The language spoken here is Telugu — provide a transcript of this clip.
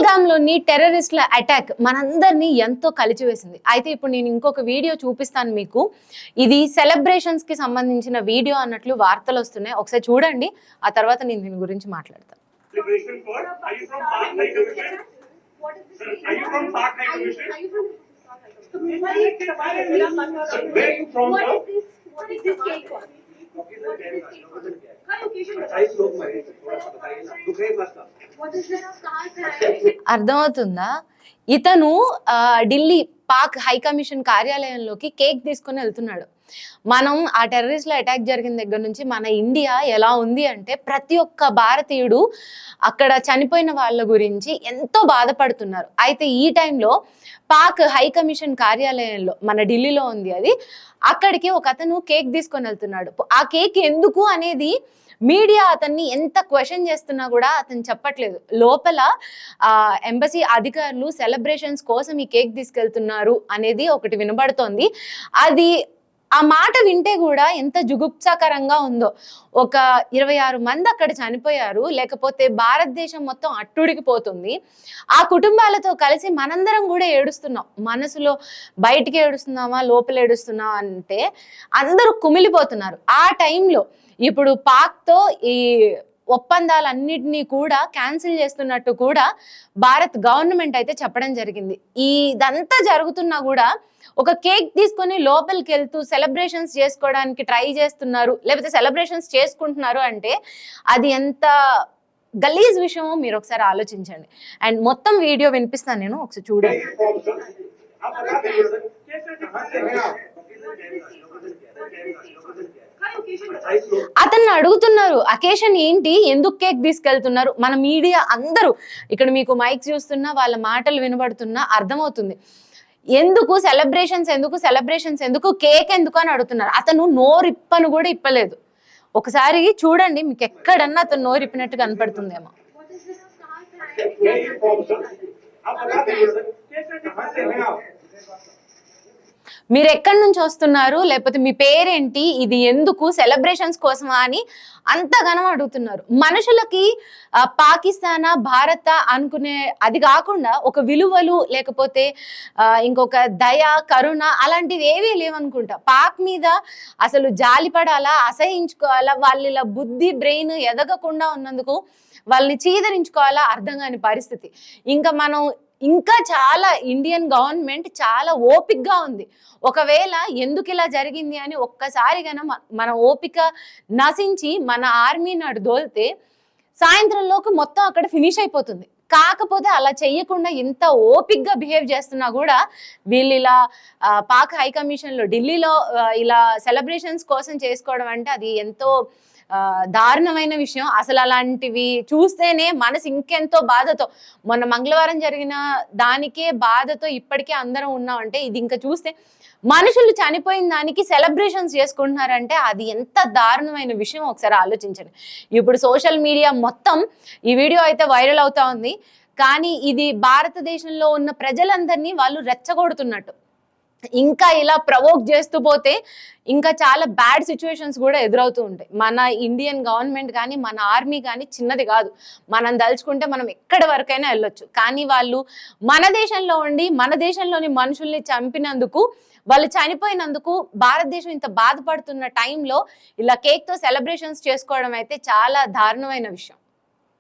పహల్గామ్లోని టెర్రరిస్టుల అటాక్ మనందరినీ ఎంతో కలిచివేసింది. అయితే ఇప్పుడు నేను ఇంకొక వీడియో చూపిస్తాను మీకు. ఇది సెలబ్రేషన్స్ కి సంబంధించిన వీడియో అన్నట్లు వార్తలు వస్తున్నాయి. ఒకసారి చూడండి, ఆ తర్వాత నేను దీని గురించి మాట్లాడతాను. అర్థమవుతుందా? ఇతను ఢిల్లీ పాక్ హై కమిషన్ కార్యాలయంలోకి కేక్ తీసుకుని వెళ్తున్నాడు. మనం ఆ టెర్రరిస్ట్ల అటాక్ జరిగిన దగ్గర నుంచి మన ఇండియా ఎలా ఉంది అంటే ప్రతి ఒక్క భారతీయుడు అక్కడ చనిపోయిన వాళ్ళ గురించి ఎంతో బాధపడుతున్నారు. అయితే ఈ టైంలో పాక్ హై కమిషన్ కార్యాలయంలో, మన ఢిల్లీలో ఉంది అది, అక్కడికి ఒక అతను కేక్ తీసుకొని వెళ్తున్నాడు. ఆ కేక్ ఎందుకు అనేది మీడియా అతన్ని ఎంత క్వశ్చన్ చేస్తున్నా కూడా అతను చెప్పట్లేదు. లోపల ఎంబసీ అధికారులు సెలబ్రేషన్స్ కోసం ఈ కేక్ తీసుకెళ్తున్నారు అనేది ఒకటి వినబడుతోంది. అది ఆ మాట వింటే కూడా ఎంత జుగుప్సాకరంగా ఉందో. ఒక 26 మంది అక్కడ చనిపోయారు, లేకపోతే భారతదేశం మొత్తం అట్టుడికిపోతుంది. ఆ కుటుంబాలతో కలిసి మనందరం కూడా ఏడుస్తున్నాం. మనసులో బయటికి ఏడుస్తున్నామా, లోపల ఏడుస్తున్నామా అంటే అందరూ కుమిలిపోతున్నారు. ఆ టైంలో ఇప్పుడు పాక్తో ఈ ఒప్పందాలన్నిటినీ కూడా క్యాన్సిల్ చేస్తున్నట్టు కూడా భారత్ గవర్నమెంట్ అయితే చెప్పడం జరిగింది. ఇదంతా జరుగుతున్నా కూడా ఒక కేక్ తీసుకొని లోపలికి వెళ్తూ సెలబ్రేషన్స్ చేసుకోవడానికి ట్రై చేస్తున్నారు, లేకపోతే సెలబ్రేషన్స్ చేసుకుంటున్నారు అంటే అది ఎంత గలీజ్ విషయమో మీరు ఒకసారి ఆలోచించండి. అండ్ మొత్తం వీడియో వినిపిస్తాను నేను, ఒకసారి చూడండి. అతన్ని అడుగుతున్నారు అకేషన్ ఏంటి, ఎందుకు కేక్ తీసుకెళ్తున్నారు. మన మీడియా అందరూ ఇక్కడ మీకు మైక్ చూస్తున్నా, వాళ్ళ మాటలు వినబడుతున్నా అర్థమవుతుంది ఎందుకు సెలబ్రేషన్స్ ఎందుకు కేక్ ఎందుకు అని అడుగుతున్నారు. అతను నోరిప్పను కూడా ఇప్పలేదు. ఒకసారి చూడండి, మీకు ఎక్కడన్నా అతను నోరిప్పినట్టు కనపడుతుందేమో. మీరు ఎక్కడి నుంచి వస్తున్నారు, లేకపోతే మీ పేరేంటి, ఇది ఎందుకు, సెలబ్రేషన్స్ కోసమా అని అంతగానం అడుగుతున్నారు. మనుషులకి పాకిస్తానా భారత అనుకునే అది కాకుండా ఒక విలువలు, లేకపోతే ఇంకొక దయ, కరుణ అలాంటివి ఏవీ లేవనుకుంటా. పాక్ మీద అసలు జాలిపడాలా, అసహించుకోవాలా, వాళ్ళ బుద్ధి బ్రెయిన్ ఎదగకుండా ఉన్నందుకు వాళ్ళని చీదరించుకోవాలా అర్థం కాని పరిస్థితి. ఇంకా చాలా ఇండియన్ గవర్నమెంట్ చాలా ఓపికగా ఉంది. ఒకవేళ ఎందుకు ఇలా జరిగింది అని ఒక్కసారి మన ఓపిక నశించి మన ఆర్మీని అటు దోలితే సాయంత్రంలోకి మొత్తం అక్కడ ఫినిష్ అయిపోతుంది. కాకపోతే అలా చెయ్యకుండా ఇంత ఓపిక్గా బిహేవ్ చేస్తున్నా కూడా వీళ్ళు ఇలా పాక్ హై కమిషన్లో ఢిల్లీలో ఇలా సెలబ్రేషన్స్ కోసం చేసుకోవడం అంటే అది ఎంతో దారుణమైన విషయం. అసలు అలాంటివి చూస్తేనే మనసు ఇంకెంతో బాధతో, మొన్న మంగళవారం జరిగిన దానికే బాధతో ఇప్పటికే అందరం ఉన్నామంటే ఇది ఇంకా చూస్తే మనుషులు చనిపోయిన దానికి సెలబ్రేషన్స్ చేసుకుంటున్నారంటే అది ఎంత దారుణమైన విషయం ఒకసారి ఆలోచించండి. ఇప్పుడు సోషల్ మీడియా మొత్తం ఈ వీడియో అయితే వైరల్ అవుతా ఉంది, కానీ ఇది భారతదేశంలో ఉన్న ప్రజలందరినీ వాళ్ళు రెచ్చగొడుతున్నట్టు. ఇంకా ఇలా ప్రవోక్ చేస్తూ పోతే ఇంకా చాలా బ్యాడ్ సిచ్యువేషన్స్ కూడా ఎదురవుతూ ఉంటాయి. మన ఇండియన్ గవర్నమెంట్ కానీ, మన ఆర్మీ కానీ చిన్నది కాదు. మనం దలుచుకుంటే మనం ఎక్కడి వరకైనా వెళ్ళొచ్చు. కానీ వాళ్ళు మన దేశంలో ఉండి మన దేశంలోని మనుషుల్ని చంపినందుకు, వాళ్ళు చనిపోయినందుకు భారతదేశం ఇంత బాధపడుతున్న టైంలో ఇలా కేక్తో సెలబ్రేషన్స్ చేసుకోవడం అయితే చాలా దారుణమైన విషయం.